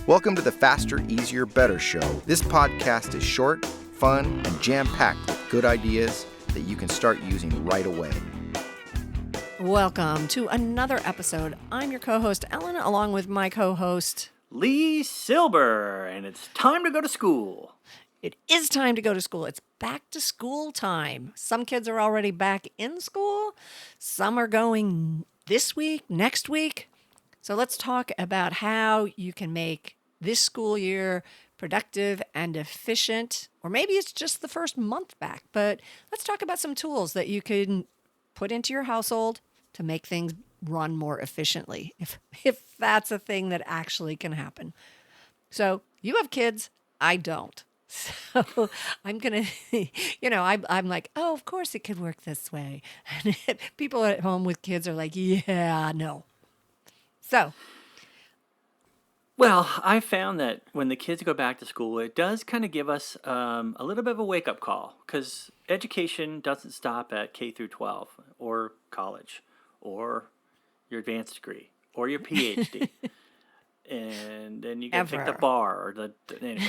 Welcome to the Faster, Easier, Better show. This podcast is short, fun, and jam-packed with good ideas that you can start using right away. Welcome to another episode. I'm your co-host, Ellen, along with my co-host, Lee Silber, and it's time to go to school. It is time to go to school. It's back to school time. Some kids are already back in school. Some are going this week, next week. So let's talk about how you can make this school year productive and efficient. Or maybe it's just the first month back, but let's talk about some tools that you can put into your household to make things run more efficiently, if that's a thing that actually can happen. So you have kids, I don't. So I'm going to, I'm like, oh, of course it could work this way. And people at home with kids are like, yeah, no. So. Well, I found that when the kids go back to school, it does kind of give us a little bit of a wake-up call, because education doesn't stop at K through 12 or college or your advanced degree or your PhD. And then you can pick the bar or anyway,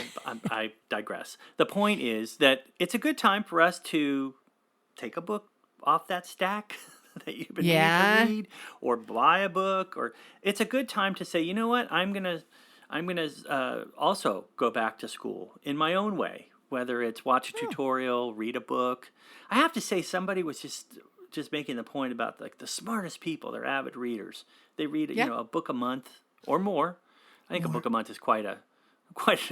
I digress. The point is that it's a good time for us to take a book off that stack that you've been needing to read, or buy a book, or it's a good time to say, you know what, I'm gonna also go back to school in my own way, whether it's watch a tutorial, read a book. I have to say, somebody was just making the point about like the smartest people, they're avid readers. They read a book a month or more. I think a book a month is quite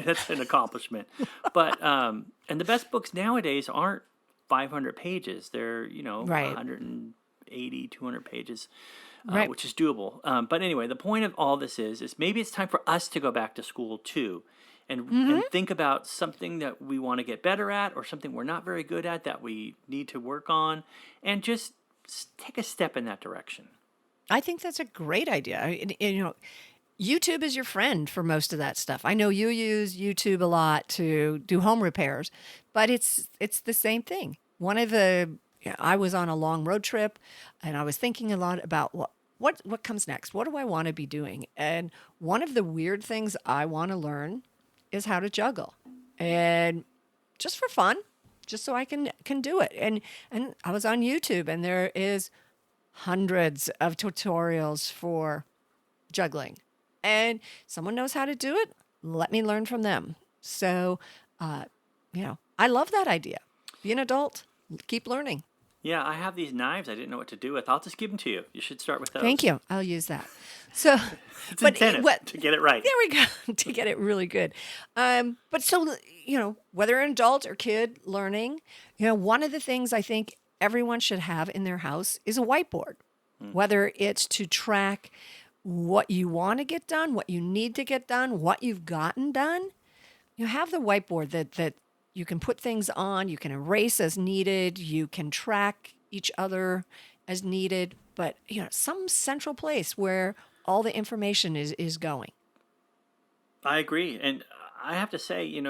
that's an accomplishment. But and the best books nowadays aren't 500 pages. They're 180, 200 pages, which is doable. But anyway, the point of all this is maybe it's time for us to go back to school too, and think about something that we want to get better at, or something we're not very good at that we need to work on, and just take a step in that direction. I think that's a great idea. YouTube is your friend for most of that stuff. I know you use YouTube a lot to do home repairs, but it's the same thing. I was on a long road trip, and I was thinking a lot about what comes next. What do I want to be doing? And one of the weird things I want to learn is how to juggle, and just for fun, just so I can do it. And I was on YouTube, and there is hundreds of tutorials for juggling. And someone knows how to do it, let me learn from them. So, I love that idea. Be an adult, keep learning. Yeah, I have these knives I didn't know what to do with. I'll just give them to you. You should start with those. Thank you. I'll use that. So, it's incentive to get it right. There we go, to get it really good. But so, whether an adult or kid learning, one of the things I think everyone should have in their house is a whiteboard, whether it's to track what you want to get done, what you need to get done, what you've gotten done. You have the whiteboard that you can put things on, you can erase as needed, you can track each other as needed, but some central place where all the information is going. I agree. And I have to say,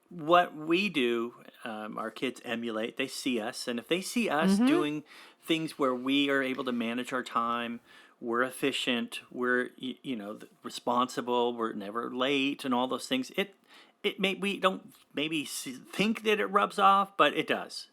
what we do, our kids emulate, they see us. And if they see us doing things where we are able to manage our time, we're efficient, we're responsible, we're never late, and all those things. We don't maybe think that it rubs off, but it does.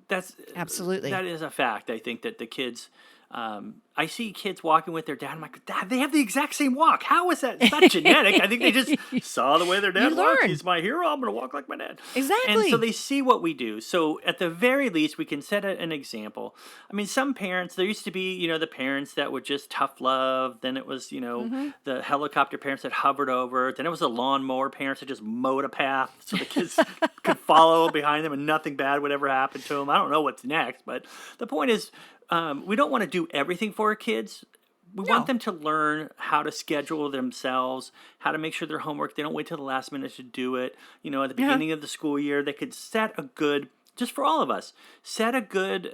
That's absolutely, that is a fact. I think that the kids. I see kids walking with their dad. I'm like, Dad, they have the exact same walk. How is that? It's not genetic. I think they just saw the way their dad walks. He's my hero. I'm going to walk like my dad. Exactly. And so they see what we do. So at the very least, we can set an example. I mean, some parents, there used to be, the parents that would just tough love. Then it was, the helicopter parents that hovered over. Then it was the lawnmower parents that just mowed a path so the kids could follow behind them and nothing bad would ever happen to them. I don't know what's next. But the point is, we don't want to do everything for our kids. We want them to learn how to schedule themselves, how to make sure their homework, they don't wait till the last minute to do it. At the beginning of the school year, they could set a good, just for all of us, set a good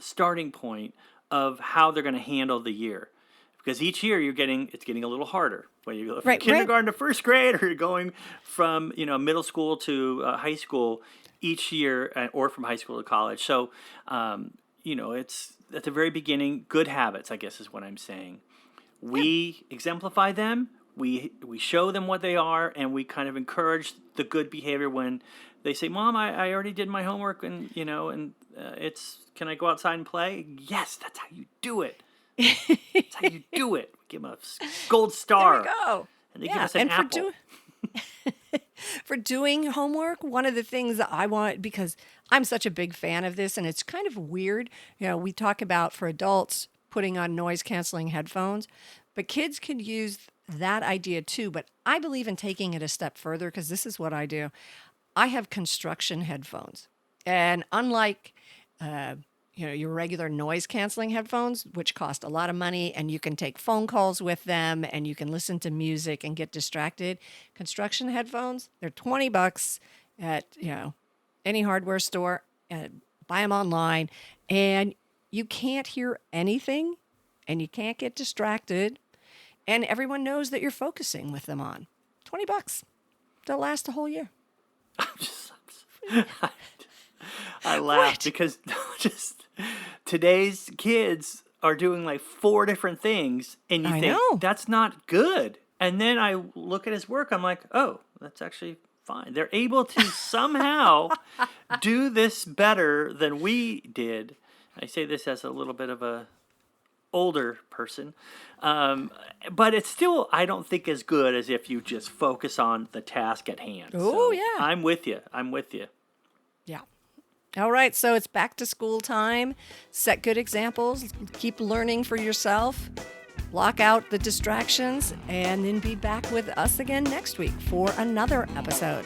starting point of how they're going to handle the year. Because each year it's getting a little harder. When you go from kindergarten to first grade, or you're going from middle school to high school each year, or from high school to college. So it's at the very beginning, good habits, I guess is what I'm saying. We exemplify them. we show them what they are, and we kind of encourage the good behavior when they say, "Mom, I already did my homework, and it's can I go outside and play?" Yes, that's how you do it. That's how you do it. Give them a gold star. There we go. And they give us an apple. For doing homework, one of the things that I want, because I'm such a big fan of this, and it's kind of weird. We talk about for adults putting on noise canceling headphones, but kids can use that idea too. But I believe in taking it a step further, because this is what I do. I have construction headphones, and unlike your regular noise canceling headphones, which cost a lot of money, and you can take phone calls with them and you can listen to music and get distracted. Construction headphones, they're $20 at any hardware store. Buy them online, and you can't hear anything, and you can't get distracted, and everyone knows that you're focusing with them on. $20. They'll last a whole year. I laugh because just today's kids are doing like 4 different things, and you think that's not good. And then I look at his work, I'm like, oh, that's actually fine. They're able to somehow do this better than we did. I say this as a little bit of a older person, but it's still, I don't think, as good as if you just focus on the task at hand. Oh, yeah. I'm with you. Yeah. All right, so it's back to school time. Set good examples. Keep learning for yourself. Block out the distractions, and then be back with us again next week for another episode.